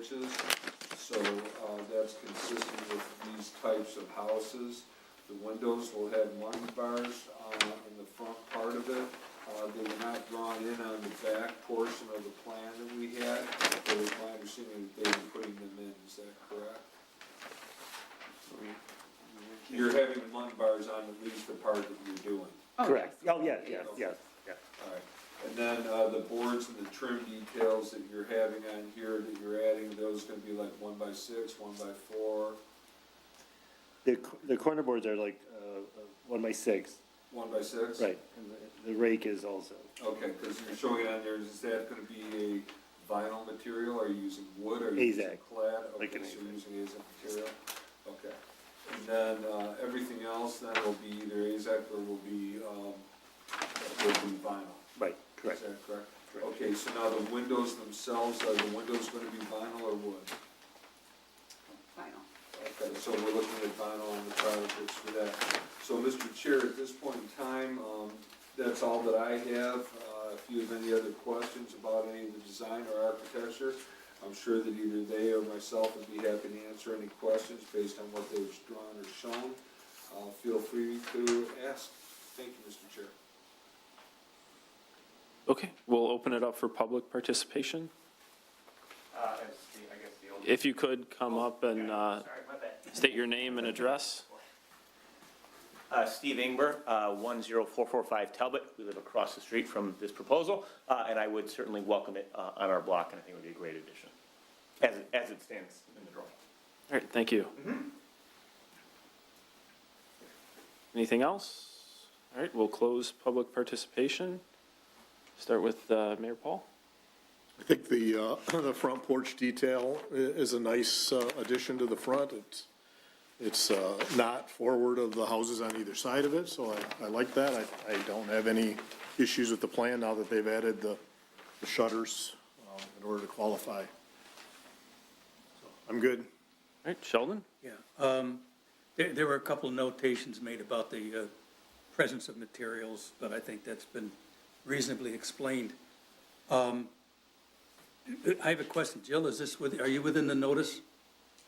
porches, so that's consistent with these types of houses. The windows will have mud bars in the front part of it. They were not drawn in on the back portion of the plan that we had, but it was my understanding that they were putting them in, is that correct? You're having mud bars on at least the part that you're doing. Correct. Oh, yes. All right, and then the boards and the trim details that you're having on here that you're adding, those gonna be like 1x6, 1x4? The corner boards are like 1x6. 1x6? Right, and the rake is also. Okay, because you're showing it on there, is that gonna be a vinyl material, are you using wood, or are you using AZAC. clad? Like Okay, an so you're AZAC. using AZAC material, okay. And then, everything else then will be either AZAC or will be vinyl? Right, correct. Is that correct? Correct. Okay, so now the windows themselves, are the windows gonna be vinyl or wood? Final. Okay, so we're looking at vinyl on the projects for that. So, Mr. Chair, at this point in time, that's all that I have. If you have any other questions about any of the design or architecture, I'm sure that either they or myself would be happy to answer any questions based on what they've drawn or shown. Feel free to ask. Thank you, Mr. Chair. Okay, we'll open it up for public participation. If you could come up and state your name and address. Steve Ingber, 10445 Talbot. We live across the street from this proposal, and I would certainly welcome it on our block, and I think it would be a great addition, as it stands in the drawing. All right, thank you. Anything else? All right, we'll close public participation. Start with Mayor Paul. I think the front porch detail is a nice addition to the front. It's not forward of the houses on either side of it, so I like that. I don't have any issues with the plan now that they've added the shutters in order to qualify. So I'm good. All right, Sheldon? Yeah, there were a couple of notations made about the presence of materials, but I think that's been reasonably explained. I have a question. Jill, are you within the notice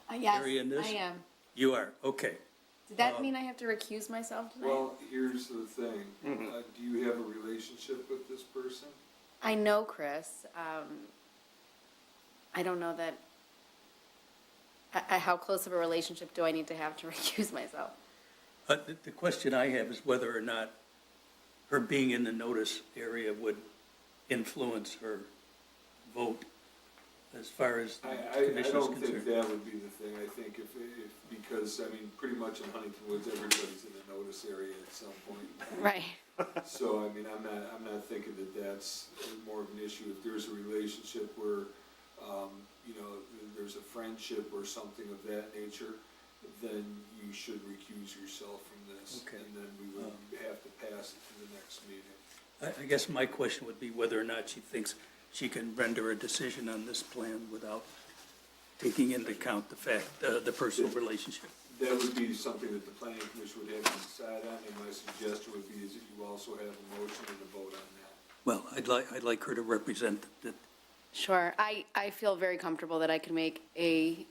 Yes, area in this? I am. You are, okay. Did that mean I have to recuse myself tonight? Well, here's the thing. Do you have a relationship with this person? I know Chris. I don't know that, how close of a relationship do I need to have to recuse myself? The question I have is whether or not her being in the notice area would influence her vote as far as the I commission's don't think concerned. that would be the thing. I think because, I mean, pretty much in Huntington Woods, everybody's in the notice area at some point. Right. So, I mean, I'm not thinking that that's more of an issue. If there's a relationship where, you know, there's a friendship or something of that nature, then you should recuse yourself from this. Okay. And then we would have to pass it to the next meeting. I guess my question would be whether or not she thinks she can render a decision on this plan without taking into account the fact, the personal relationship. That would be something that the planning commission would have to decide on, and my suggestion would be is that you also have a motion and a vote on that. Well, I'd like her to represent that. Sure. I feel very comfortable that I can make a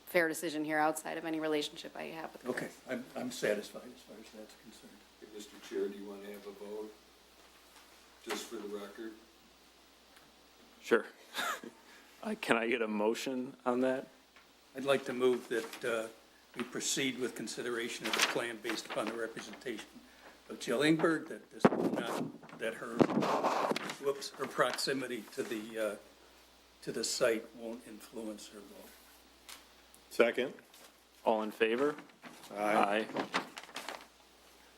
fair decision here outside of any relationship I have with Chris. Okay, I'm satisfied as far as that's concerned. Okay, Mr. Chair, do you want to have a vote? Just for the record? Sure. Can I get a motion on that? I'd like to move that we proceed with consideration of the plan based upon the representation of Jill Ingberg, that this will not, that her proximity to the site won't influence her vote. Second. All in favor? Aye.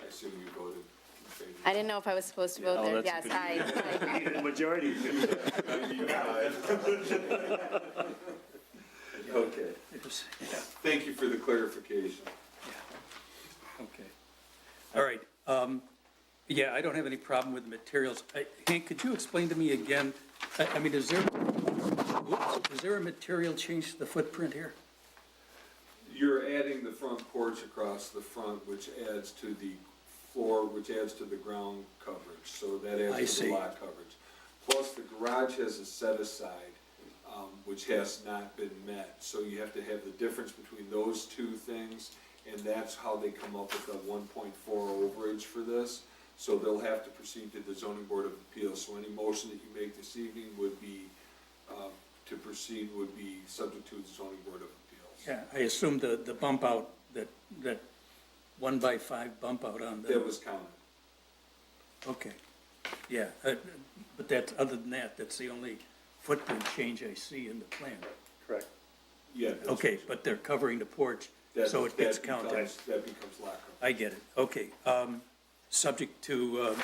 I assume you voted in favor. I didn't know if I was supposed to vote there. that's Yes, good. I. Majority. Okay. Yeah, Thank you for the clarification. okay. All right. Yeah, I don't have any problem with the materials. Hank, could you explain to me again, I mean, is there a material change to the footprint here? You're adding the front porch across the front, which adds to the floor, which adds to the ground coverage, so that adds to the lot coverage. Plus, the garage has a set aside which has not been met. So you have to have the difference between those two things, and that's how they come up with the 1.4 overage for this. So they'll have to proceed to the zoning board of appeals. So any motion that you make this evening would be, to proceed would be subject to the zoning board of appeals. Yeah, I assume the bump out, that 1x5 bump out on the. That was counted. Okay, yeah, but that's, other than that, that's the only footprint change I see in the plan. Correct. Yeah. that's- Okay, but they're covering the porch, that- so it gets that counted. becomes- That becomes lot coverage. I get it, okay. Subject to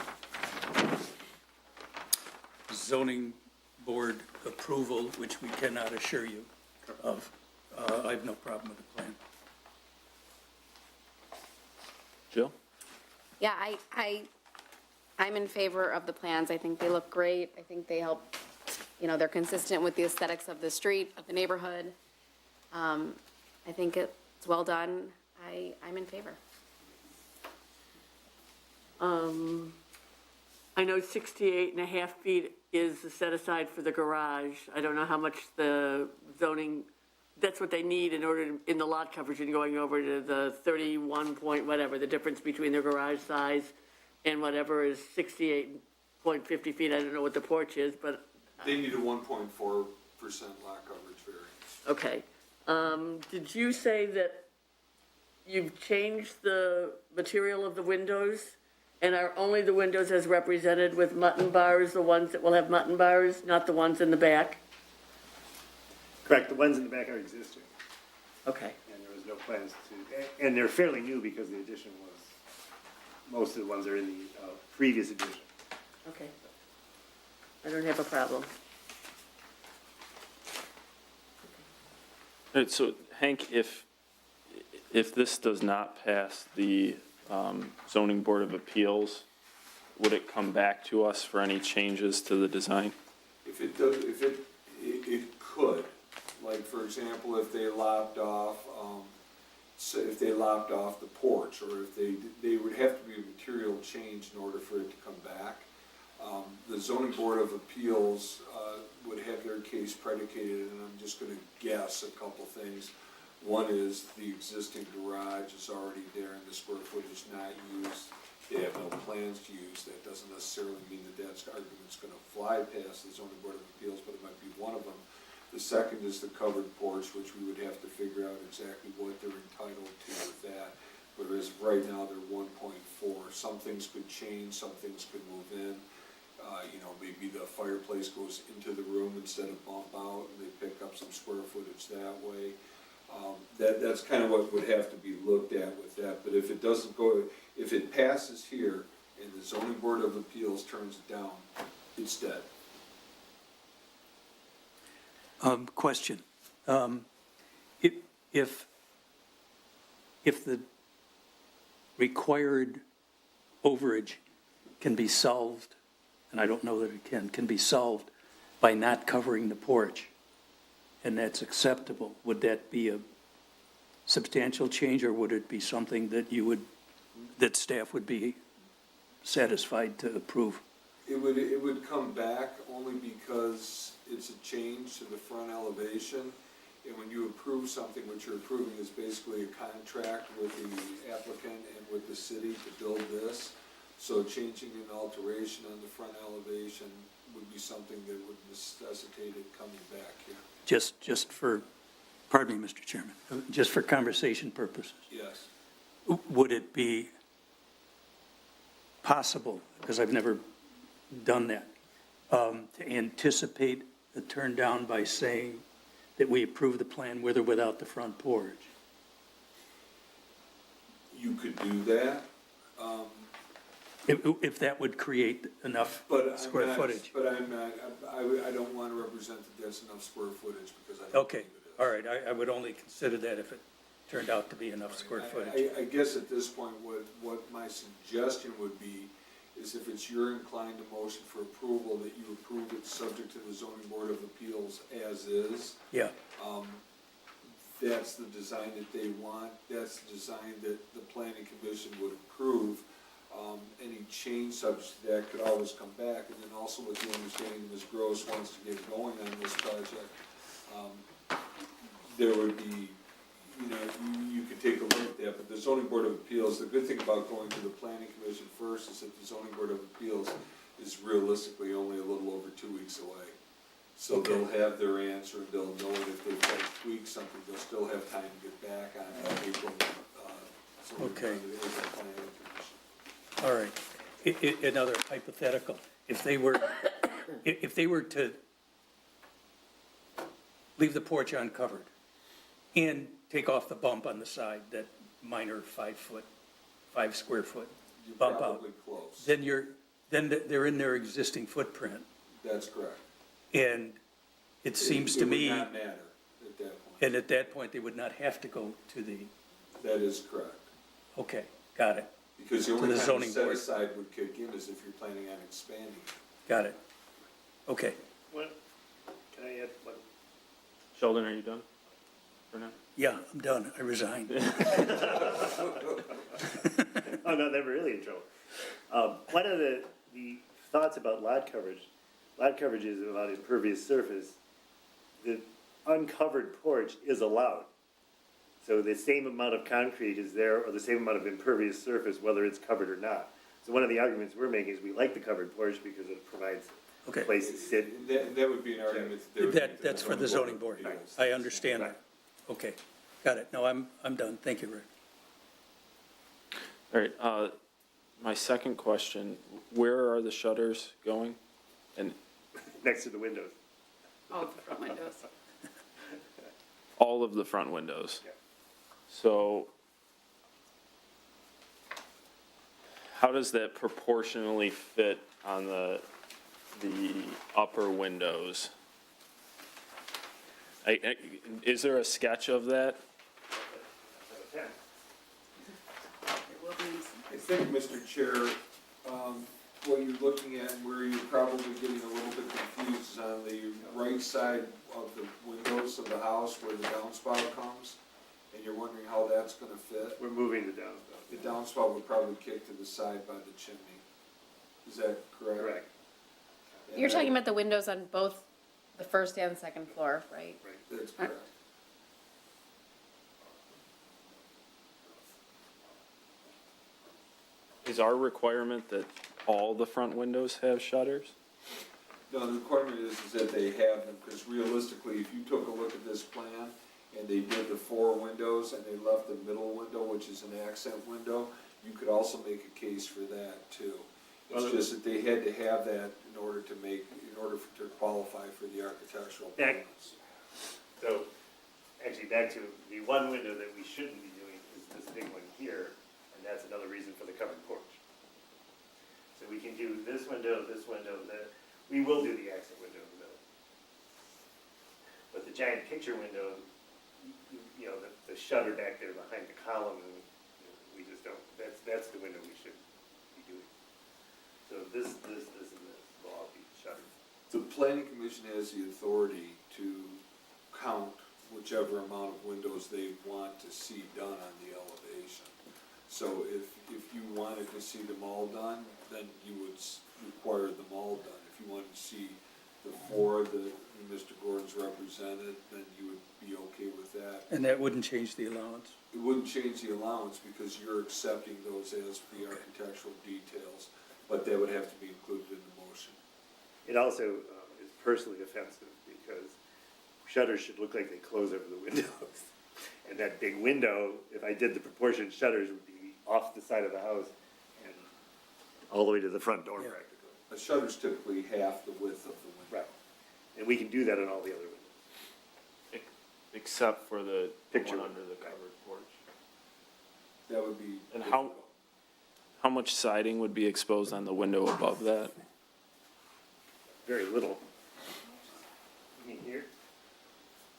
zoning board approval, which we cannot assure you of, I have no problem with the plan. Jill? Yeah, I'm in favor of the plans. I think they look great. I think they help, they're consistent with the aesthetics of the street, of the neighborhood. I think it's well done. I'm in favor. I know 68.5 feet is set aside for the garage. I don't know how much the zoning, that's what they need in order to, in the lot coverage and going over to the 31 point whatever, the difference between the garage size and whatever is 68.50 feet. I don't know what the porch is, but, They need a 1.4% lot coverage variance. okay. Did you say that you've changed the material of the windows? And are only the windows as represented with mutton bars, the ones that will have mutton bars, not the ones in the back? Correct, the ones in the back are existing, Okay. and there was no plans to, and they're fairly new because the addition was, most of the ones are in the previous edition. Okay. I don't have a problem. All right, so Hank, if this does not pass the zoning board of appeals, would it come back to us for any changes to the design? If it does, it could, like, for example, if they lopped off, if they lopped off the porch, or if they would have to be a material change in order for it to come back. The zoning board of appeals, would have their case predicated, and I'm just gonna guess a couple things. One is the existing garage is already there and the square footage not used. They have no plans to use. That doesn't necessarily mean that argument's gonna fly past the zoning board of appeals, but it might be one of them. The second is the covered porch, which we would have to figure out exactly what they're entitled to with that. Whereas right now they're 1.4. Some things could change, some things could move in. Maybe the fireplace goes into the room instead of bump out, and they pick up some square footage that way. That's kind of what would have to be looked at with that, but if it doesn't go, if it passes here and the zoning board of appeals turns it down, it's dead. Question. If the required overage can be solved, and I don't know that it can be solved by not covering the porch, and that's acceptable, would that be a substantial change, or would it be something that that staff would be satisfied to approve? It would come back only because it's a change to the front elevation. And when you approve something, what you're approving is basically a contract with the applicant and with the city to build this. So changing an alteration on the front elevation would be something that would necessitate it coming back here. Just for, pardon me, Mr. Chairman, just for conversation purposes, Yes. would it be possible, because I've never done that, to anticipate the turn down by saying that we approve the plan with or without the front porch? You could do that. If that would create enough But square footage? But I'm not, I don't want to represent that there's enough square footage because I don't Okay, believe it is. all right, I would only consider that if it turned out to be enough square footage. I guess at this point, what my suggestion would be is if it's your inclined to motion for approval, that you approve it subject to the zoning board of appeals as is. Yeah, That's the design that they want, that's the design that the planning commission would approve. Any change subject to that could always come back, and then also with the understanding Ms. Gross wants to get going on this project, there would be, you know, you could take a look at that, but the zoning board of appeals, the good thing about going to the planning commission first is that the zoning board of appeals is realistically only a little over 2 weeks away. So they'll have their answer, and they'll know that if they've got to tweak something, they'll still have time to get back on April, Okay. the April planning commission. All right. Another hypothetical, if they were to leave the porch uncovered and take off the bump on the side, that minor 5 square foot You're bump out, probably close. then they're in their existing footprint. That's correct. And it seems to me, It would not matter at that point. and at that point, they would not have to go to the, That is correct. okay, got it, Because the To only the time the zoning set board. aside would kick in is if you're planning on expanding. got it. Okay, What, can I add one? Sheldon, are you done for now? yeah, I'm done, I resigned. Oh, no, they're really in trouble. One of the thoughts about lot coverage is about impervious surface. The uncovered porch is allowed. So the same amount of concrete is there, or the same amount of impervious surface, whether it's covered or not. So one of the arguments we're making is we like the covered porch because it provides Okay. a place to sit. And that would be an argument. That would be That's for the zoning board, of appeals. I understand that. Okay, got it, no, I'm done, thank you, Rick. All right, my second question, where are the shutters going? And Next to the windows. Oh, the front windows. all of the front windows? Yeah. So how does that proportionally fit on the upper windows? Is there a sketch of that? I think, Mr. Chair, what you're looking at and where you're probably getting a little bit confused is on the right side of the windows of the house where the downspout comes, and you're wondering how that's gonna fit. We're moving the downspout. The downspout would probably kick to the side by the chimney. Is that correct? Correct. And You're that- talking about the windows on both the first and second floor, right? That's correct. Is our requirement that all the front windows have shutters? No, the requirement is that they have them, because realistically, if you took a look at this plan, and they did the 4 windows, and they left the middle window, which is an accent window, you could also make a case for that too. It's just that they had to have that in order to qualify for the architectural Back- plans. So, actually, back to the one window that we shouldn't be doing is this big one here, and that's another reason for the covered porch. So we can do this window, that, we will do the accent window in the middle. But the giant picture window, you know, the shutter back there behind the column, and we just don't, that's the window we should be doing. So this, and this will all be shuttered. The planning commission has the authority to count whichever amount of windows they want to see done on the elevation. So if you wanted to see them all done, then you would require them all done. If you wanted to see the 4 that Mr. Gordon's represented, then you would be okay with that. And that wouldn't change the allowance? It wouldn't change the allowance because you're accepting those as the architectural details, but that would have to be included in the motion. It also is personally offensive because shutters should look like they close over the windows. And that big window, if I did the proportioned shutters, would be off the side of the house and all the way to the front door Yeah. practically. A shutter's typically half the width of the window. Right. And we can do that on all the other windows. Except for the Picture one window. under the covered porch? That would be. And how much siding would be exposed on the window above that? Very little. You mean here?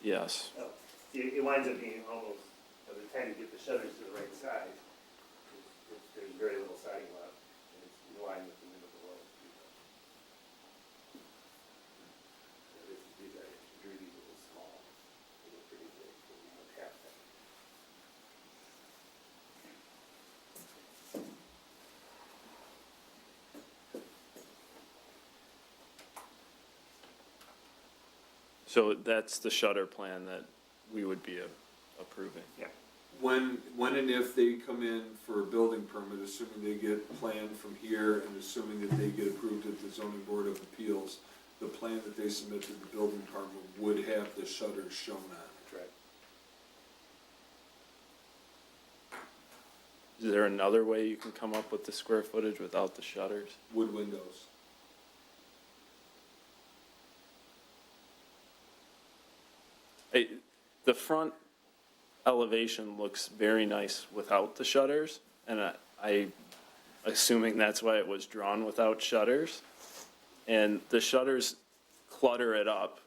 Yes. Oh, it winds up being almost, by the time you get the shutters to the right size, there's very little siding left, and it's in line with the window below. These are, drew these a little small, they look pretty big, but we don't have that. So that's the shutter plan that we would be approving. Yeah. When and if they come in for a building permit, assuming they get planned from here and assuming that they get approved at the zoning board of appeals, the plan that they submit to the building department would have the shutters shown on it. Correct. Is there another way you can come up with the square footage without the shutters? Wood windows. The front elevation looks very nice without the shutters, and assuming that's why it was drawn without shutters. And the shutters clutter it up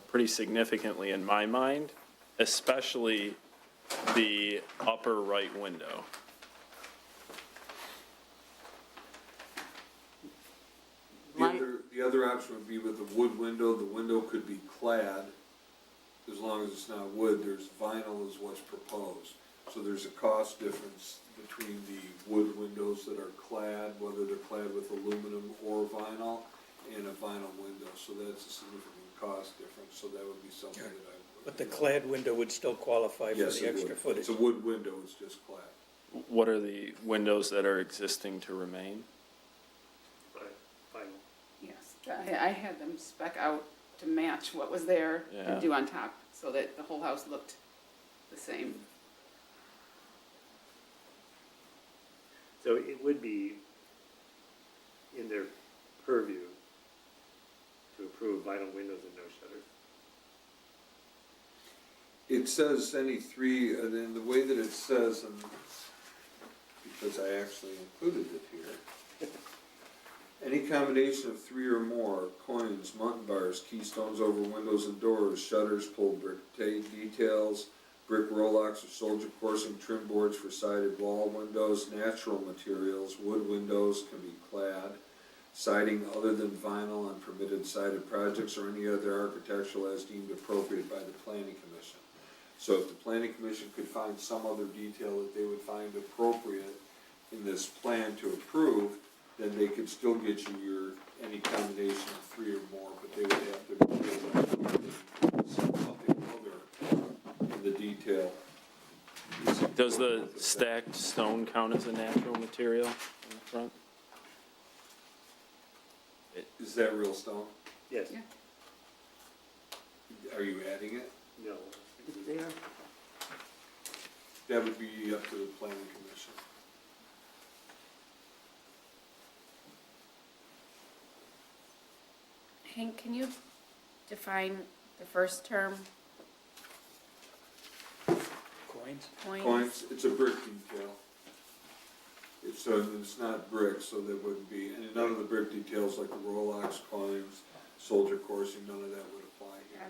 pretty significantly in my mind, especially the upper right window. The other option would be with a wood window. The window could be clad, as long as it's not wood. There's vinyl is what's proposed. So there's a cost difference between the wood windows that are clad, whether they're clad with aluminum or vinyl, and a vinyl window. So that's a significant cost difference, so that would be something that I would. But the clad window would still qualify for Yes, the it extra would. footage. It's a wood window, it's just clad. What are the windows that are existing to remain? But final. Yes, I had them spec out to match what was there Yeah. and do on top, so that the whole house looked the same. So it would be in their purview to approve vinyl windows and no shutters. It says any three, and then the way that it says, and because I actually included it here, any combination of three or more coins, mutton bars, keystones over windows and doors, shutters, pulled brick details, brick roll-locks or soldier coursing trim boards for sided wall windows, natural materials, wood windows can be clad, siding other than vinyl on permitted sided projects or any other architectural as deemed appropriate by the planning commission. So if the planning commission could find some other detail that they would find appropriate in this plan to approve, then they could still get you your, any combination of three or more, but they would have to something other in the detail. Does the stacked stone count as a natural material in the front? Is that real stone? Yes. Yeah. Are you adding it? No. It's there. That would be up to the planning commission. Hank, can you define the first term, Coins? Coins, it's a brick detail. It's not brick, so there wouldn't be, and none of the brick details like the Rolex coins, soldier coursing, none of that would apply here.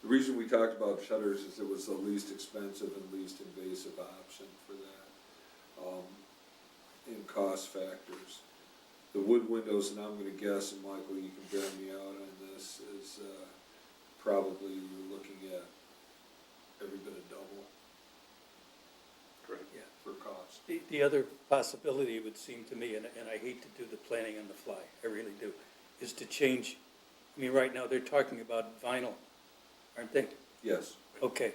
The reason we talked about shutters is it was the least expensive and least invasive option for that, in cost factors. The wood windows, and I'm gonna guess, and Michael, you can bear me out on this, is, probably you're looking at every bit of double Correct. Yeah. for cost. The other possibility, it would seem to me, and I hate to do the planning on the fly, I really do, is to change, I mean, right now, they're talking about vinyl, aren't they? Yes, Okay,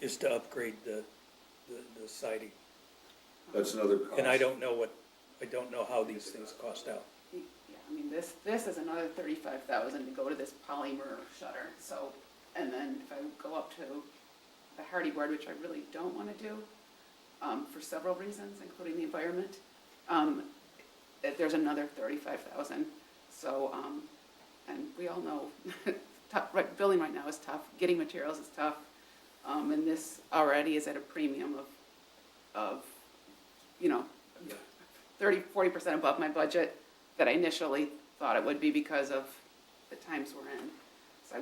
is to upgrade the siding. that's another cost. And I don't know how these things cost out. Yeah, I mean, this is another $35,000 to go to this polymer shutter, so, and then if I go up to the hardy board, which I really don't wanna do, for several reasons, including the environment, there's another $35,000. So, and we all know, building right now is tough, getting materials is tough, and this already is at a premium of, you know, 30–40% above my budget that I initially thought it would be because of the times we're in. So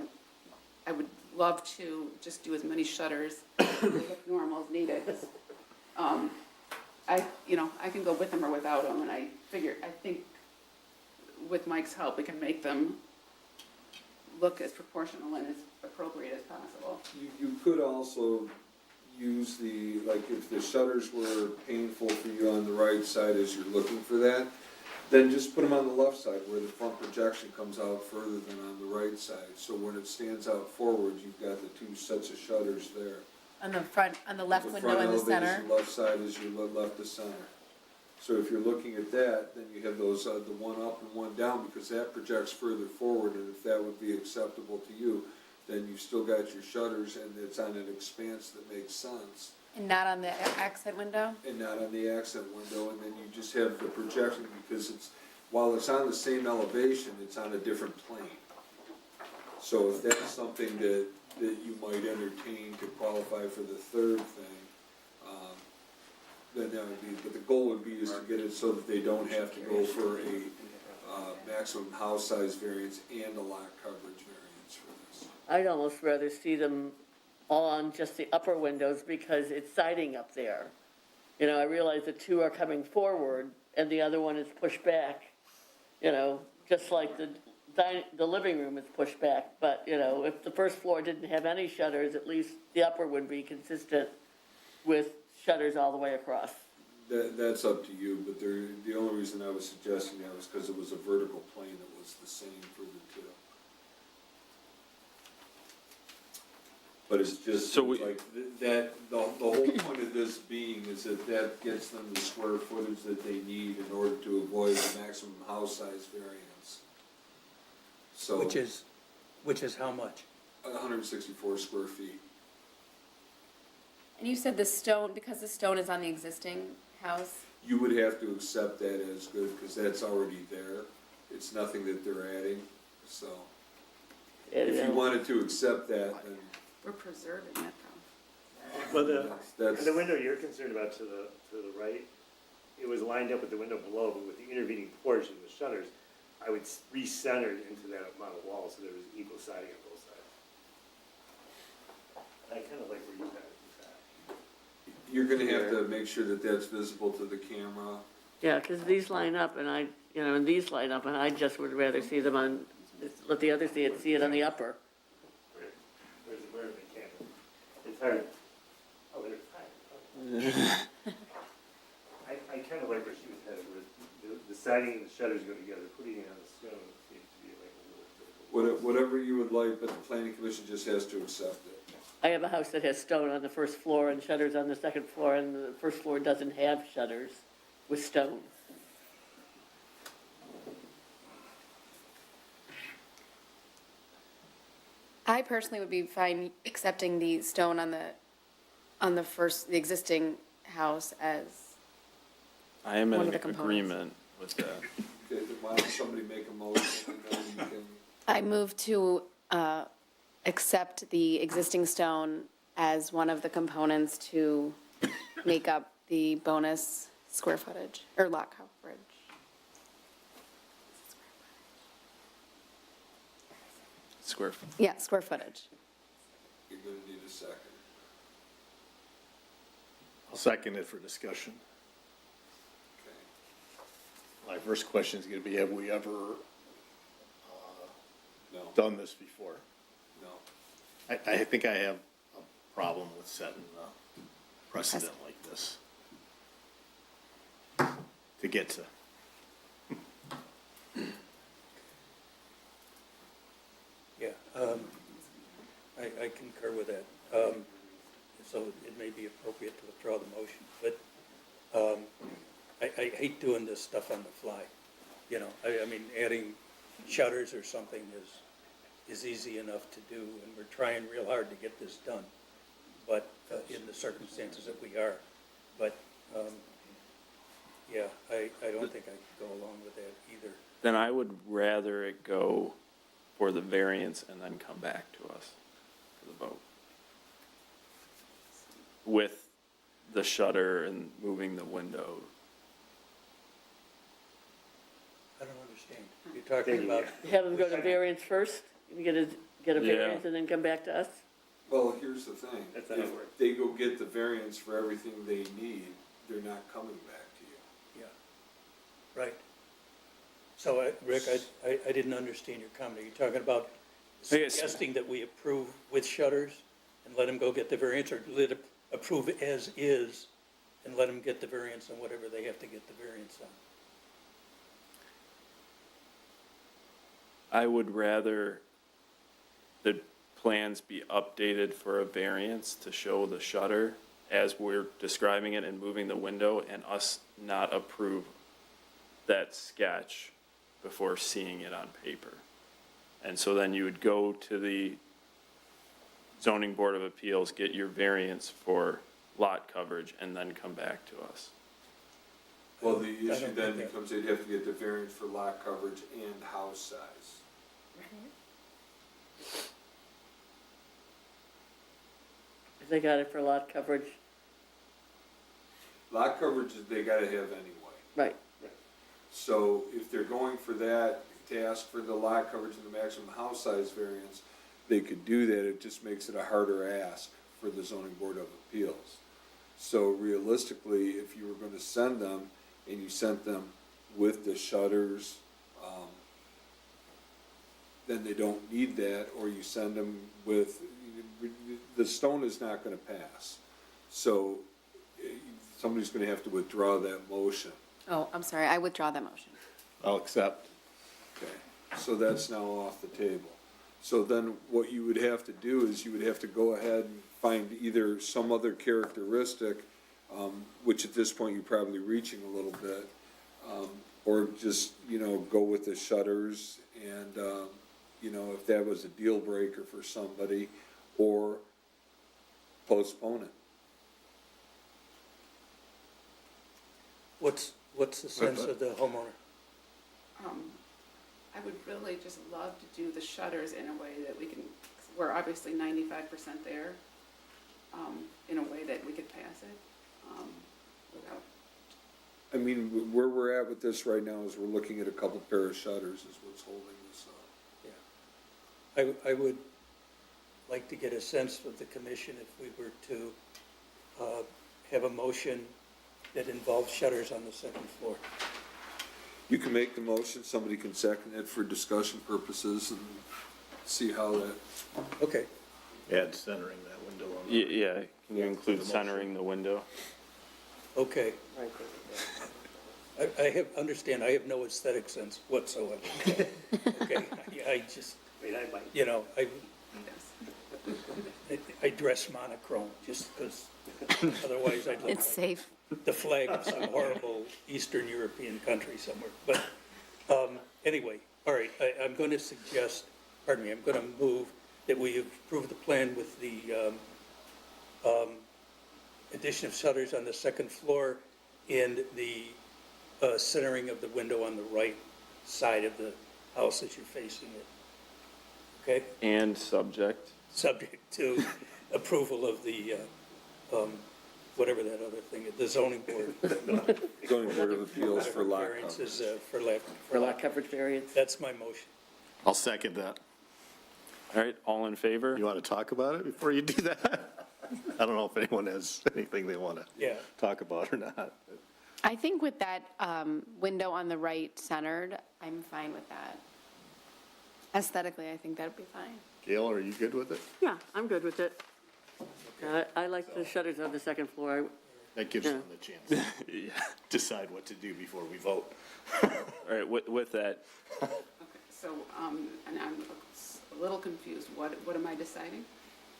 I would love to just do as many shutters as normal as needed. I can go with them or without them, and I think with Mike's help, we can make them look as proportional and as appropriate as possible. You could also use the, like, if the shutters were painful for you on the right side as you're looking for that, then just put them on the left side where the front projection comes out further than on the right side. So when it stands out forward, you've got the two sets of shutters there. On the front, on the left window in the center? front elevation, left side is your left to center. So if you're looking at that, then you have those, the one up and one down, because that projects further forward, and if that would be acceptable to you, then you've still got your shutters, and it's on an expanse that makes sense, And not on the exit window? and not on the accent window, and then you just have the projection, because it's, while it's on the same elevation, it's on a different plane. So if that's something that you might entertain to qualify for the third thing, then that would be, but the goal would be is to get it so that they don't have to go for a maximum house size variance and a lot coverage variance for this. I'd almost rather see them all on just the upper windows because it's siding up there. You know, I realize the two are coming forward and the other one is pushed back, you know, just like the living room is pushed back. But, you know, if the first floor didn't have any shutters, at least the upper would be consistent with shutters all the way across. That's up to you, but the only reason I was suggesting that was because it was a vertical plane that was the same for the two. But it's just, So we- like, the whole point of this being is that gets them the square footage that they need in order to avoid the maximum house size variance. So. Which is how much? 164 square feet. And you said the stone, because the stone is on the existing house? You would have to accept that as good, because that's already there. It's nothing that they're adding, so. If you wanted to accept that, then We're preserving that though. Well, that's. the window you're concerned about to the right, it was lined up with the window below, but with the intervening porch and the shutters, I would recenter it into that amount of wall so there was equal siding on both sides. I kind of like where you had it. You're gonna have to make sure that that's visible to the camera. Yeah, because these line up and and these line up and I just would rather see them on, let the others see it on the upper. Where's the camera? It's hard. Oh, there's time. I kind of like where she was headed, where the siding and the shutters go together, putting it on the stone seems to be like a little bit. Whatever you would like, but the planning commission just has to accept it. I have a house that has stone on the first floor and shutters on the second floor, and the first floor doesn't have shutters with stone. I personally would be fine accepting the stone on the existing house as, I am One in of the components. agreement with that. Okay, then why don't somebody make a motion, and then you can, I move to accept the existing stone as one of the components to make up the bonus square footage, or lot coverage. Square. Yeah, square footage. you're gonna need a second. I'll second it for discussion. Okay. My first question is gonna be, have we ever No, done this before? no. I think I have a problem with setting a precedent like this. To get to. Yeah, I concur with that. So it may be appropriate to withdraw the motion, but I hate doing this stuff on the fly. You know, I mean, adding shutters or something is easy enough to do, and we're trying real hard to get this done, but in the circumstances that we are. But, yeah, I don't think I could go along with that either. Then I would rather it go for the variance and then come back to us for the vote. With the shutter and moving the window. I don't understand. You're talking about, Have them go to variance first, and get a Yeah. variance and then come back to us? Well, here's the thing. That's how it If works. they go get the variance for everything they need, they're not coming back to you. yeah, right. So, Rick, I didn't understand your comment. Are you talking about I guess- suggesting that we approve with shutters and let them go get the variance, or let approve as is and let them get the variance on whatever they have to get the variance on. I would rather the plans be updated for a variance to show the shutter as we're describing it and moving the window, and us not approve that sketch before seeing it on paper. And so then you would go to the zoning board of appeals, get your variance for lot coverage, and then come back to us. Well, the I issue don't then think that- becomes they'd have to get the variance for lot coverage and house size. If they got it for lot coverage, Lot coverage, they gotta have anyway. right. So if they're going for that, to ask for the lot coverage and the maximum house size variance, they could do that, it just makes it a harder ask for the zoning board of appeals. So realistically, if you were gonna send them, and you sent them with the shutters, then they don't need that, or you send them with, the stone is not gonna pass. So somebody's gonna have to withdraw that motion. Oh, I'm sorry, I withdraw that motion. I'll accept. Okay, so that's now off the table. So then what you would have to do is you would have to go ahead and find either some other characteristic, which at this point you're probably reaching a little bit, or just, go with the shutters and, if that was a deal breaker for somebody, or postpone it. What's the sense of the homeowner? I would really just love to do the shutters in a way that we can, we're obviously 95% there, in a way that we could pass it, without, I mean, where we're at with this right now is we're looking at a couple pair of shutters is what's holding this up. I would like to get a sense of the commission if we were to have a motion that involves shutters on the second floor. You can make the motion, somebody can second it for discussion purposes and see how that, Okay, Add centering that window on. Yeah, can you include centering the window? okay. I understand, I have no aesthetic sense whatsoever. Okay, I just, I mean, I might. I dress monochrome just because otherwise I'd look It's safe. the flag of some horrible Eastern European country somewhere. But anyway, all right, I'm going to suggest, I'm going to move that we approve the plan with the addition of shutters on the second floor and the centering of the window on the right side of the house as you're facing it. Okay? And subject. Subject to approval of the, whatever that other thing is, the zoning board. zoning board of appeals for lot coverage. Variances, For lot coverage variance? That's my motion. I'll second that. All right, all in favor? You want to talk about it before you do that? I don't know if anyone has anything they want to Yeah. talk about or not. I think with that window on the right centered, I'm fine with that. Aesthetically, I think that'd be fine. Gail, are you good with it? Yeah, I'm good with it. I like the shutters on the second floor. That gives them the chance to decide what to do before we vote. All right, with that, okay, so, and I'm a little confused, what am I deciding?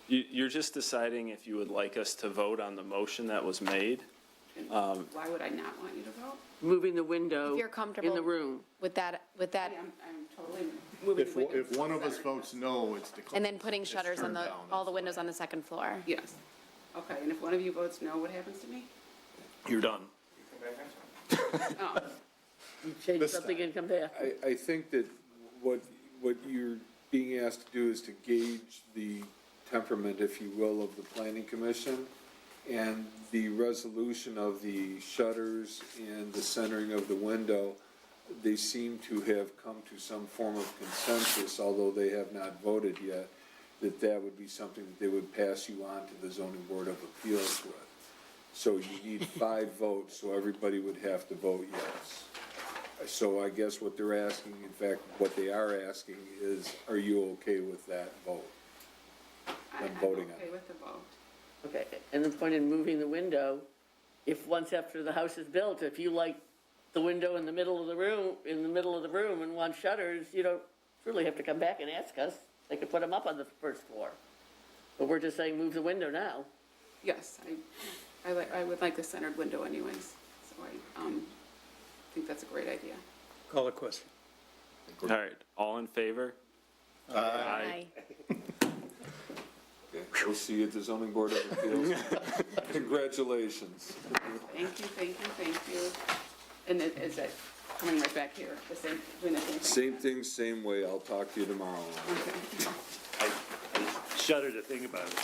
you're just deciding if you would like us to vote on the motion that was made. And why would I not want you to vote? Moving the window If you're comfortable. in the room. With that, I'm totally moving the windows. If one of us votes no, it's declared. and then putting shutters on all the windows on the second floor. Yes, okay, and if one of you votes no, what happens to me? You're done. Oh, You change something and come back. I think that what you're being asked to do is to gauge the temperament, if you will, of the planning commission, and the resolution of the shutters and the centering of the window. They seem to have come to some form of consensus, although they have not voted yet, that would be something that they would pass you on to the zoning board of appeals with. So you need 5 votes, so everybody would have to vote yes. So I guess what they're asking, in fact, what they are asking is, are you okay with that vote? I'm voting on okay it. with the vote. Okay, and the point in moving the window, if once after the house is built, if you like the window in the middle of the room, and want shutters, you don't really have to come back and ask us. They could put them up on the first floor. But we're just saying move the window now. Yes, I would like the centered window anyways, so I think that's a great idea. Call a question. All right, all in favor? Aye. Okay, we'll see you at the zoning board of appeals. Congratulations. Thank you. And is that coming right back here, doing the same thing? Same thing, same way. I'll talk to you tomorrow. Okay. I shudder to think about it.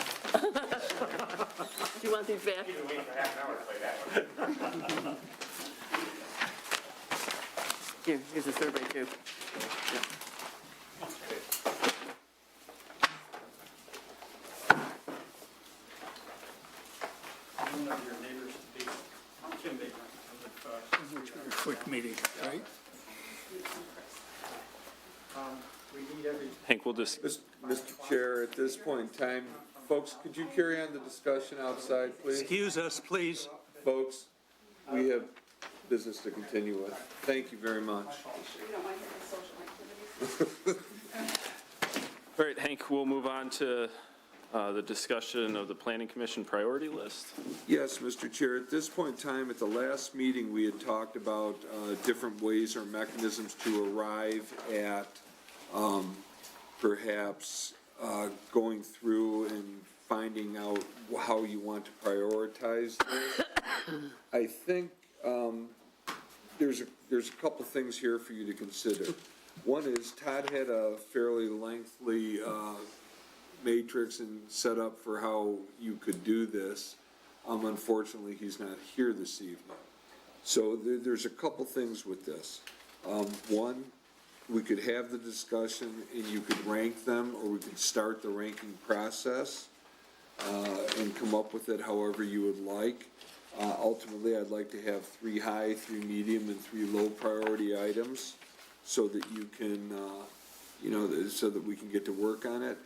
Do you want these back? You can wait for half an hour to play that one. Here's a survey too. One of your neighbors to be Kim Baker. Quick meeting, right? Hank, we'll just, Mr. Chair, at this point in time, folks, could you carry on the discussion outside, please? Excuse us, please. Folks, we have business to continue with. Thank you very much. You don't want to hear the social activities? all right, Hank, we'll move on to the discussion of the planning commission priority list. Yes, Mr. Chair, at this point in time, at the last meeting, we had talked about different ways or mechanisms to arrive at perhaps going through and finding out how you want to prioritize this. I think there's a couple things here for you to consider. One is Todd had a fairly lengthy matrix and set up for how you could do this. Unfortunately, he's not here this evening. So there's a couple things with this. One, we could have the discussion and you could rank them, or we could start the ranking process and come up with it however you would like. Ultimately, I'd like to have 3 high, 3 medium, and 3 low priority items so that you can, so that we can get to work on it.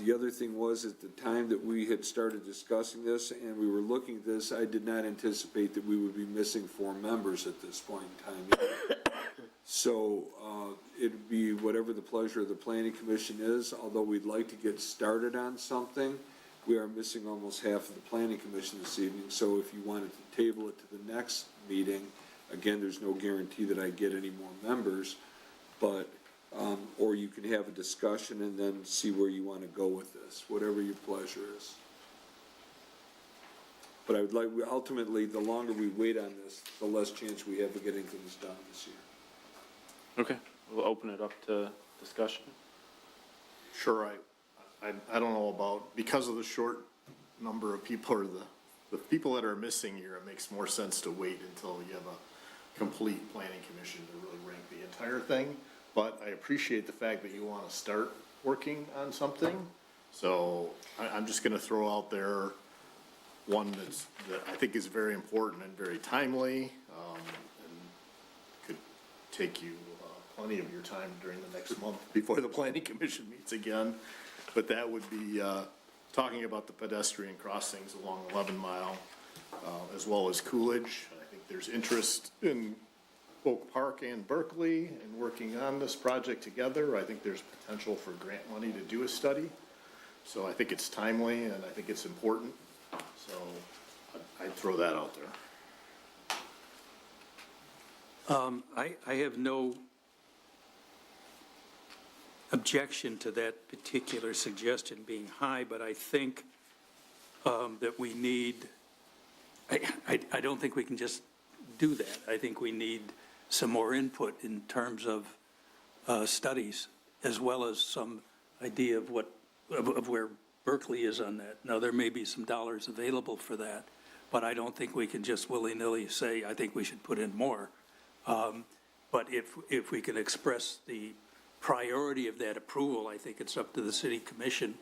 The other thing was, at the time that we had started discussing this and we were looking at this, I did not anticipate that we would be missing 4 members at this point in time. So it'd be whatever the pleasure of the planning commission is, although we'd like to get started on something. We are missing almost half of the planning commission this evening, so if you wanted to table it to the next meeting, again, there's no guarantee that I get any more members, but or you can have a discussion and then see where you want to go with this, whatever your pleasure is. But I would like, ultimately, the longer we wait on this, the less chance we have of getting things done this year. Okay, we'll open it up to discussion. Sure, I don't know about, because of the short number of people, or the people that are missing here, it makes more sense to wait until you have a complete planning commission to really rank the entire thing. But I appreciate the fact that you want to start working on something. So I'm just going to throw out there one that I think is very important and very timely, and could take you plenty of your time during the next month before the planning commission meets again. But that would be talking about the pedestrian crossings along 11 Mile, as well as Coolidge. I think there's interest in Oak Park and Berkeley and working on this project together. I think there's potential for grant money to do a study. So I think it's timely and I think it's important. So I'd throw that out there. I have no objection to that particular suggestion being high, but I think that we need, I don't think we can just do that. I think we need some more input in terms of studies, as well as some idea of where Berkeley is on that. Now, there may be some dollars available for that, but I don't think we can just willy-nilly say, I think we should put in more. But if we can express the priority of that approval, I think it's up to the city commission,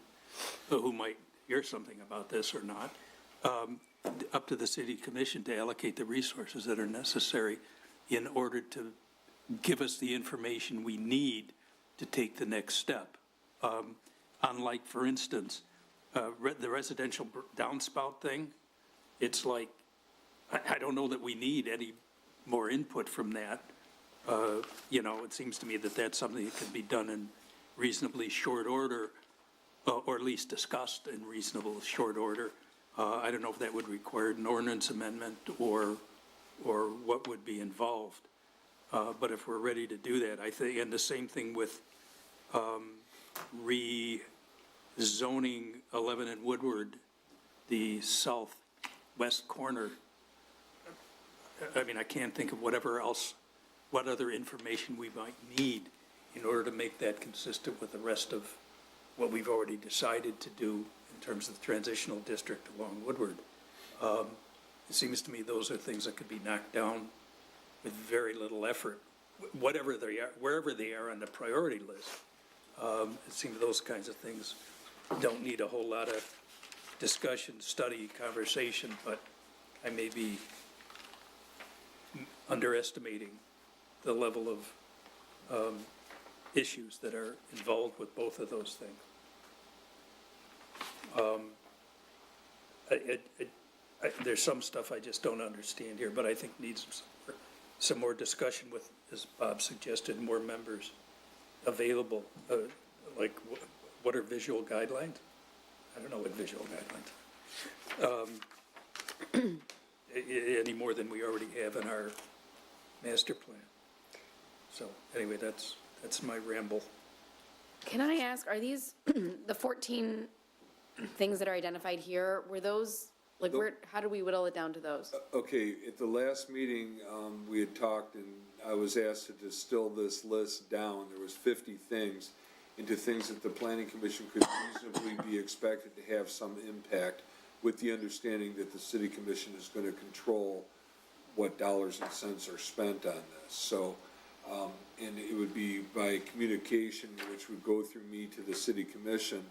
who might hear something about this or not, up to the city commission to allocate the resources that are necessary in order to give us the information we need to take the next step. Unlike, for instance, the residential downspout thing, it's like, I don't know that we need any more input from that. You know, it seems to me that that's something that can be done in reasonably short order, or at least discussed in reasonable short order. I don't know if that would require an ordinance amendment or what would be involved. But if we're ready to do that, I think, and the same thing with rezoning 11 and Woodward, the southwest corner. I mean, I can't think of what other information we might need in order to make that consistent with the rest of what we've already decided to do in terms of the transitional district along Woodward. It seems to me those are things that could be knocked down with very little effort, whatever they are, wherever they are on the priority list. It seems those kinds of things don't need a whole lot of discussion, study, conversation, but I may be underestimating the level of issues that are involved with both of those things. There's some stuff I just don't understand here, but I think needs some more discussion with, as Bob suggested, more members available. Like, what are visual guidelines? I don't know what visual guidelines. Any more than we already have in our master plan. So anyway, that's my ramble. Can I ask, are these, the 14 things that are identified here, were those, like, how do we whittle it down to those? Okay, at the last meeting, we had talked, and I was asked to distill this list down. There was 50 things into things that the planning commission could reasonably be expected to have some impact, with the understanding that the city commission is going to control what dollars and cents are spent on this. So, and it would be by communication, which would go through me to the city commission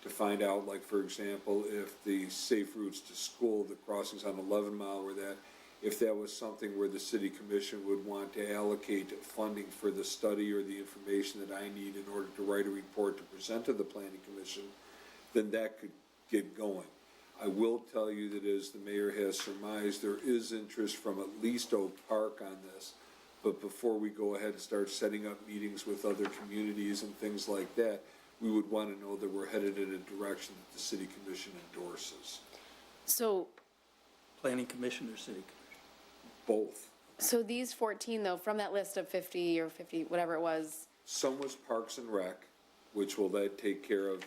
to find out, like, for example, if the safe routes to school, the crossings on 11 Mile were that, if that was something where the city commission would want to allocate funding for the study or the information that I need in order to write a report to present to the planning commission, then that could get going. I will tell you that, as the mayor has surmised, there is interest from at least Oak Park on this. But before we go ahead and start setting up meetings with other communities and things like that, we would want to know that we're headed in a direction that the city commission endorses. So, Planning commission or city commission? Both. so these 14 though, from that list of 50 or 50, whatever it was, Some was Parks and Rec, which will that take care of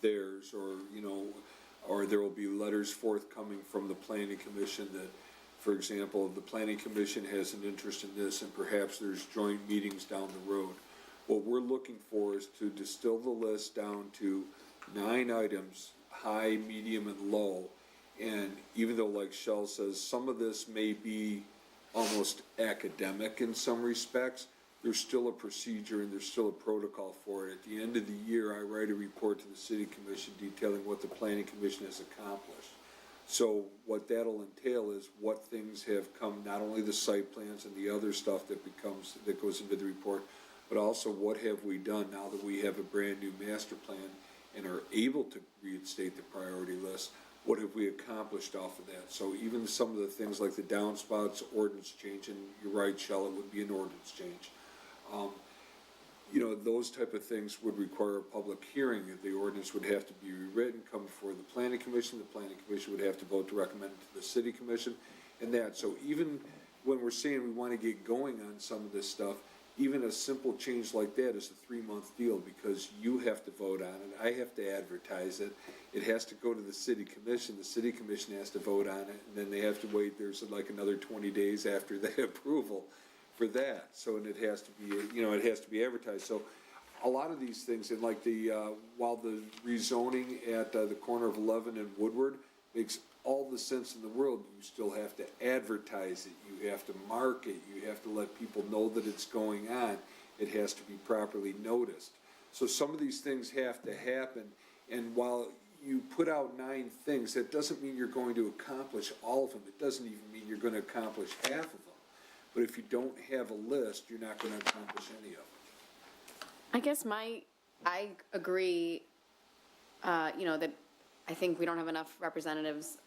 theirs, or, you know, or there will be letters forthcoming from the planning commission that, for example, if the planning commission has an interest in this, and perhaps there's joint meetings down the road. What we're looking for is to distill the list down to 9 items, high, medium, and low. And even though, like Shell says, some of this may be almost academic in some respects, there's still a procedure and there's still a protocol for it. At the end of the year, I write a report to the city commission detailing what the planning commission has accomplished. So what that'll entail is what things have come, not only the site plans and the other stuff that goes into the report, but also what have we done now that we have a brand new master plan and are able to reinstate the priority list. What have we accomplished off of that? So even some of the things like the downspouts ordinance change, and you're right, Shell, it would be an ordinance change. You know, those type of things would require a public hearing. The ordinance would have to be rewritten, come before the planning commission would have to vote to recommend it to the city commission, and that. So even when we're saying we want to get going on some of this stuff, even a simple change like that is a 3-month deal, because you have to vote on it, I have to advertise it, it has to go to the city commission has to vote on it, and then they have to wait, there's like another 20 days after the approval for that. So, and it has to be, you know, it has to be advertised. So a lot of these things, and like while the rezoning at the corner of 11 and Woodward makes all the sense in the world, you still have to advertise it, you have to mark it, you have to let people know that it's going on, it has to be properly noticed. So some of these things have to happen, and while you put out 9 things, that doesn't mean you're going to accomplish all of them. It doesn't even mean you're going to accomplish half of them. But if you don't have a list, you're not going to accomplish any of them. I guess I agree, you know, that I think we don't have enough representatives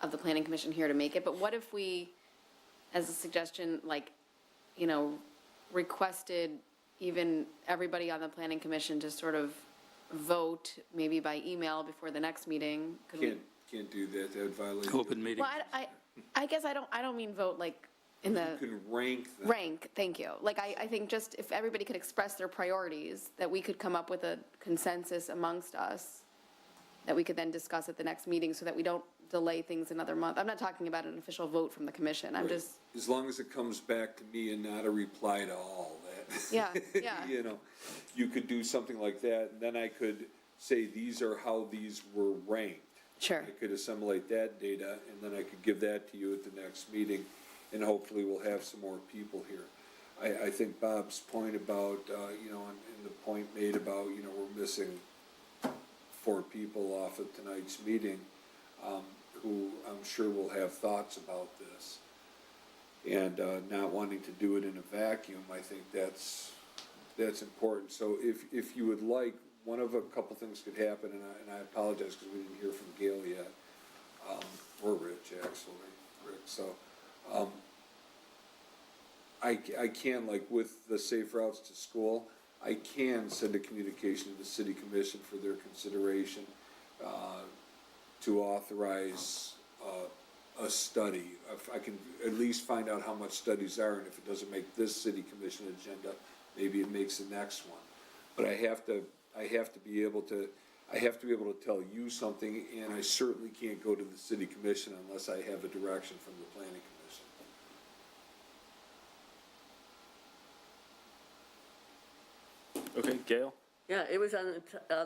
of the planning commission here to make it, but what if we, as a suggestion, like, you know, requested even everybody on the planning commission to sort of vote, maybe by email before the next meeting? Could we? Can't do that, that would violate. Open meeting. Well, I guess I don't mean vote like in the. You can rank them. Rank, thank you. Like, I think just if everybody could express their priorities, that we could come up with a consensus amongst us that we could then discuss at the next meeting so that we don't delay things another month. I'm not talking about an official vote from the commission. I'm just, As long as it comes back to me and not a reply to all that. yeah, yeah. You know, you could do something like that, and then I could say, these are how these were ranked. Sure. I could assimilate that data, and then I could give that to you at the next meeting, and hopefully we'll have some more people here. I think Bob's point about, you know, and the point made about, you know, we're missing 4 people off of tonight's meeting, who I'm sure will have thoughts about this. And not wanting to do it in a vacuum, I think that's important. So if you would like, one of a couple things could happen, and I apologize because we didn't hear from Gail yet, or Rich, actually, Rick. So I can, like with the safe routes to school, I can send a communication to the city commission for their consideration to authorize a study. If I can at least find out how much studies are, and if it doesn't make this city commission agenda, maybe it makes the next one. But I have to be able to tell you something, and I certainly can't go to the city commission unless I have a direction from the planning commission. Okay, Gail? Yeah, it was on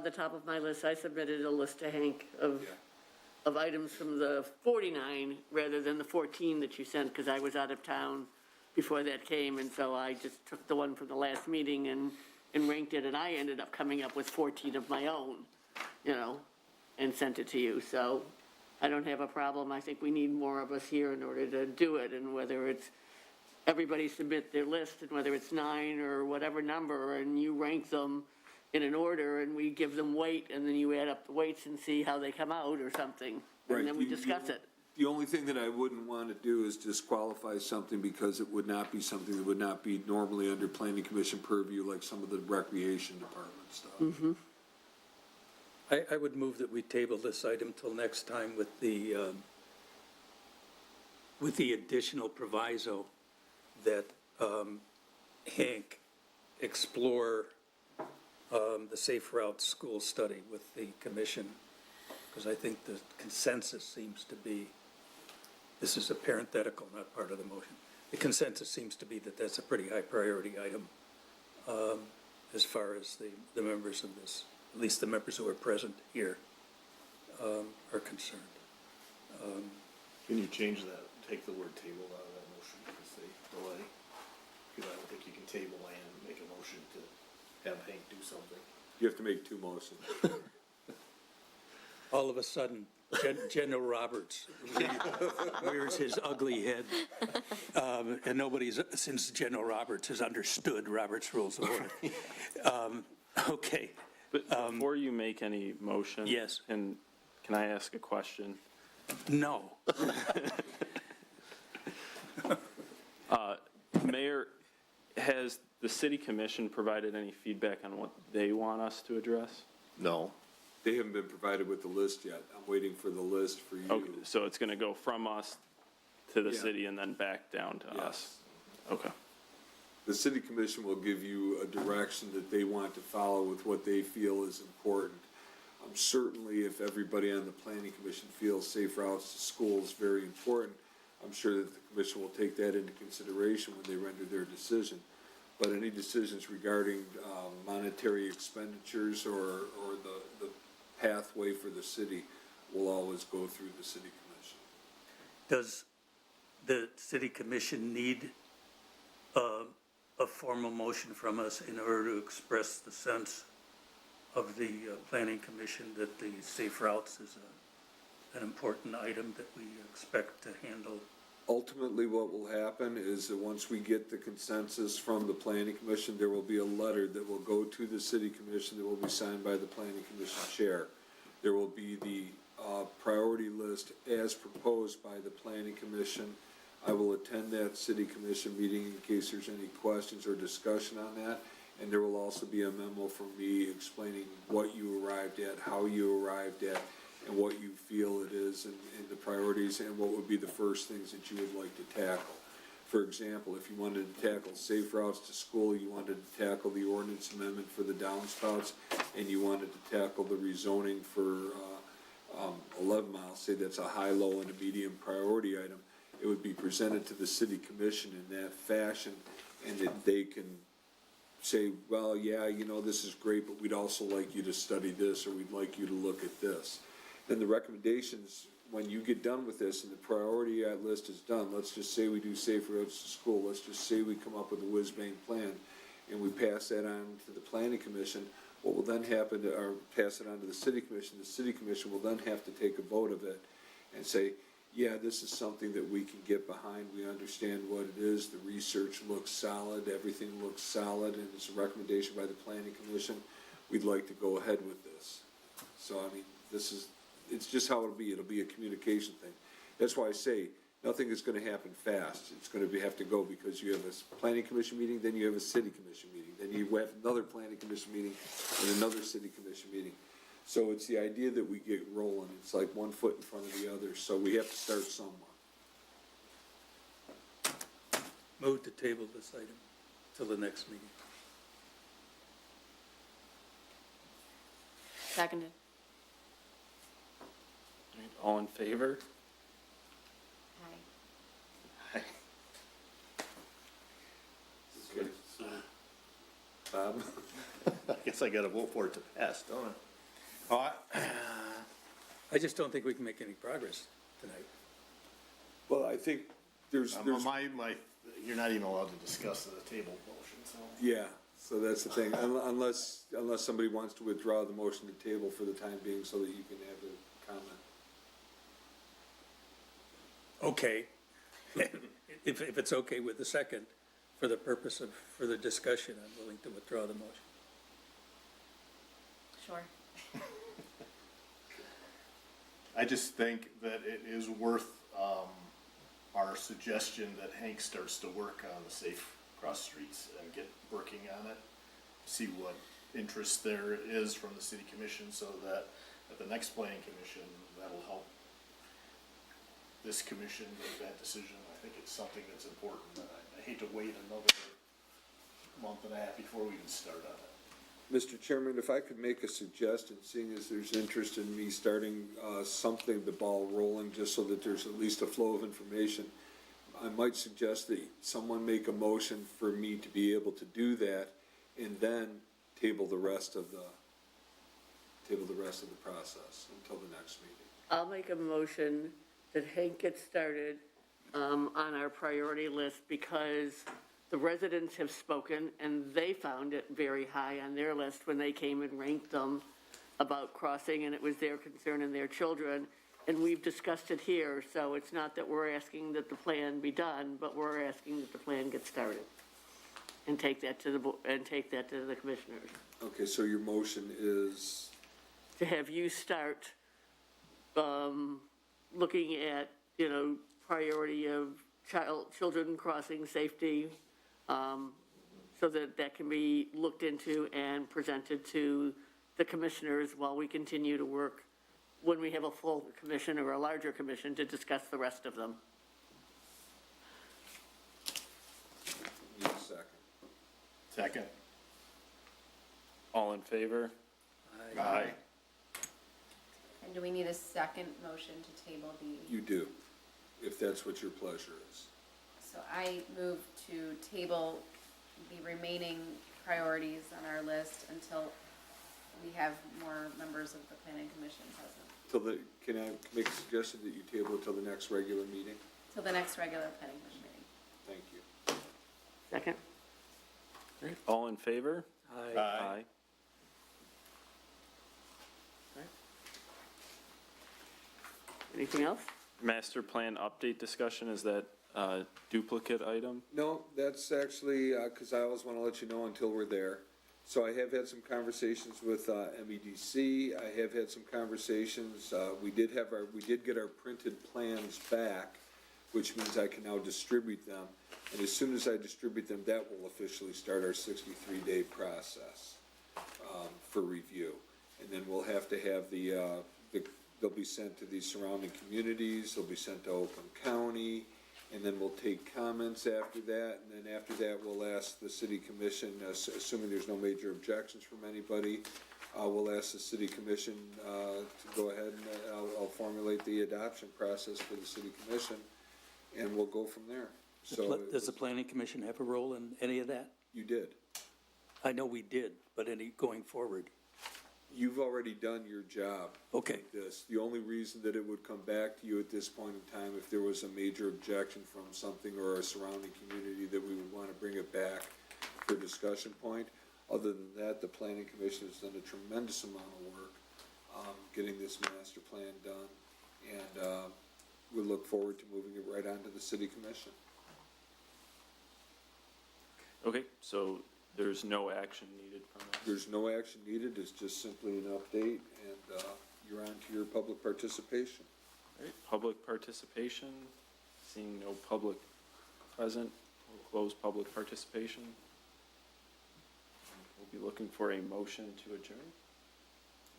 the top of my list. I submitted a list to Hank of items from the 49 rather than the 14 that you sent, because I was out of town before that came, and so I just took the one from the last meeting and ranked it, and I ended up coming up with 14 of my own, you know, and sent it to you. So I don't have a problem. I think we need more of us here in order to do it, and whether it's everybody submit their list, and whether it's 9 or whatever number, and you rank them in an order, and we give them weight, and then you add up the weights and see how they come out or something, and then we discuss it. The only thing that I wouldn't want to do is disqualify something because it would not be something that would not be normally under planning commission purview, like some of the recreation department stuff. Mm-hmm. I would move that we table this item till next time with the additional proviso that Hank explore the Safe Routes School study with the commission, because I think the consensus seems to be, this is a parenthetical, not part of the motion. The consensus seems to be that that's a pretty high priority item as far as the members of this, at least the members who are present here, are concerned. Can you change that, take the word table out of that motion to say delay? Because I don't think you can table and make a motion to have Hank do something. You have to make 2 motions. All of a sudden, General Roberts rears his ugly head, and nobody's, since General Roberts has understood Robert's Rules of Order. Okay. But before you make any motion. Yes. And can I ask a question? No. Mayor, has the city commission provided any feedback on what they want us to address? No. They haven't been provided with the list yet. I'm waiting for the list for you. Okay, so it's gonna go from us to the Yeah. city and then back down to us? Okay. The city commission will give you a direction that they want to follow with what they feel is important. Certainly, if everybody on the planning commission feels safe routes to school is very important, I'm sure that the commission will take that into consideration when they render their decision. But any decisions regarding monetary expenditures or the pathway for the city will always go through the city commission. Does the city commission need a formal motion from us in order to express the sense of the planning commission that the safe routes is an important item that we expect to handle? Ultimately, what will happen is that once we get the consensus from the planning commission, there will be a letter that will go to the city commission that will be signed by the planning commission chair. There will be the priority list as proposed by the planning commission. I will attend that city commission meeting in case there's any questions or discussion on that. And there will also be a memo from me explaining what you arrived at, how you arrived at, and what you feel it is, and the priorities, and what would be the first things that you would like to tackle. For example, if you wanted to tackle safe routes to school, you wanted to tackle the ordinance amendment for the downspouts, and you wanted to tackle the rezoning for 11 miles, say that's a high, low, and a medium priority item, it would be presented to the city commission in that fashion, and that they can say, well, yeah, you know, this is great, but we'd also like you to study this, or we'd like you to look at this. Then the recommendations, when you get done with this and the priority list is done, let's just say we do safe roads to school, let's just say we come up with a whiz-bang plan, and we pass that on to the planning commission, what will then happen, or pass it on to the city commission will then have to take a vote of it and say, yeah, this is something that we can get behind, we understand what it is, the research looks solid, everything looks solid, and it's a recommendation by the planning commission, we'd like to go ahead with this. So, I mean, it's just how it'll be a communication thing. That's why I say, nothing is gonna happen fast, it's gonna have to go, because you have a planning commission meeting, then you have a city commission meeting, then you have another planning commission meeting, and another city commission meeting. So it's the idea that we get rolling, it's like one foot in front of the other, so we have to start somewhere. Move to table this item till the next meeting. Seconded. All in favor? Aye. Okay, so, Bob? I guess I gotta vote for it to pass, don't I? I just don't think we can make any progress tonight. Well, I think there's, You're not even allowed to discuss the table motion, so. yeah, so that's the thing, unless somebody wants to withdraw the motion to table for the time being so that you can have a comment. Okay. If it's okay with the second, for the purpose of further discussion, I'm willing to withdraw the motion. Sure. I just think that it is worth, our suggestion that Hank starts to work on the safe cross streets and get working on it. See what interest there is from the city commission, so that at the next planning commission, that'll help this commission make that decision. I think it's something that's important. I hate to wait another month and a half before we even start on it. Mr. Chairman, if I could make a suggestion, seeing as there's interest in me starting something, the ball rolling, just so that there's at least a flow of information, I might suggest that someone make a motion for me to be able to do that, and then table the rest of the process until the next meeting. I'll make a motion that Hank gets started on our priority list, because the residents have spoken and they found it very high on their list when they came and ranked them about crossing, and it was their concern and their children. And we've discussed it here, so it's not that we're asking that the plan be done, but we're asking that the plan get started and take that to the commissioners. Okay, so your motion is, To have you start looking at, priority of children crossing safety, so that can be looked into and presented to the commissioners while we continue to work, when we have a full commission or a larger commission, to discuss the rest of them. need a second. Second. All in favor? Aye. And do we need a second motion to table the, You do, if that's what your pleasure is. so I move to table the remaining priorities on our list until we have more members of the planning commission present. Can I make a suggestion that you table it till the next regular meeting? Till the next regular planning commission meeting. Thank you. Second? All in favor? Aye. Anything else? Master plan update discussion, is that a duplicate item? No, that's actually, because I always want to let you know until we're there. So I have had some conversations with MEDC. I have had some conversations. We did get our printed plans back, which means I can now distribute them. And as soon as I distribute them, that will officially start our 63-day process for review. And then we'll have to have they'll be sent to the surrounding communities, they'll be sent to Oakland County, and then we'll take comments after that, and then after that, we'll ask the city commission, assuming there's no major objections from anybody, we'll ask the city commission to go ahead and I'll formulate the adoption process for the city commission, and we'll go from there. So Does the planning commission have a role in any of that? you did. I know we did, but any going forward? You've already done your job. Okay. with this. The only reason that it would come back to you at this point in time, if there was a major objection from something or a surrounding community, that we would want to bring it back for discussion point. Other than that, the planning commission has done a tremendous amount of work, getting this master plan done. And, we look forward to moving it right on to the city commission. Okay, so there's no action needed from us? There's no action needed, it's just simply an update, and, you're on to your public participation. All right, public participation, seeing no public present, we'll close public participation. We'll be looking for a motion to adjourn.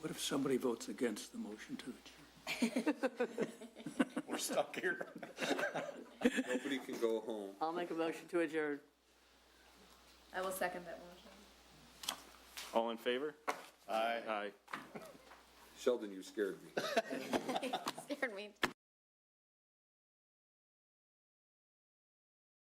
What if somebody votes against the motion to adjourn? We're stuck here. Nobody can go home. I'll make a motion to adjourn. I will second that motion. All in favor? Aye. Aye. Sheldon, you scared me. Scared me.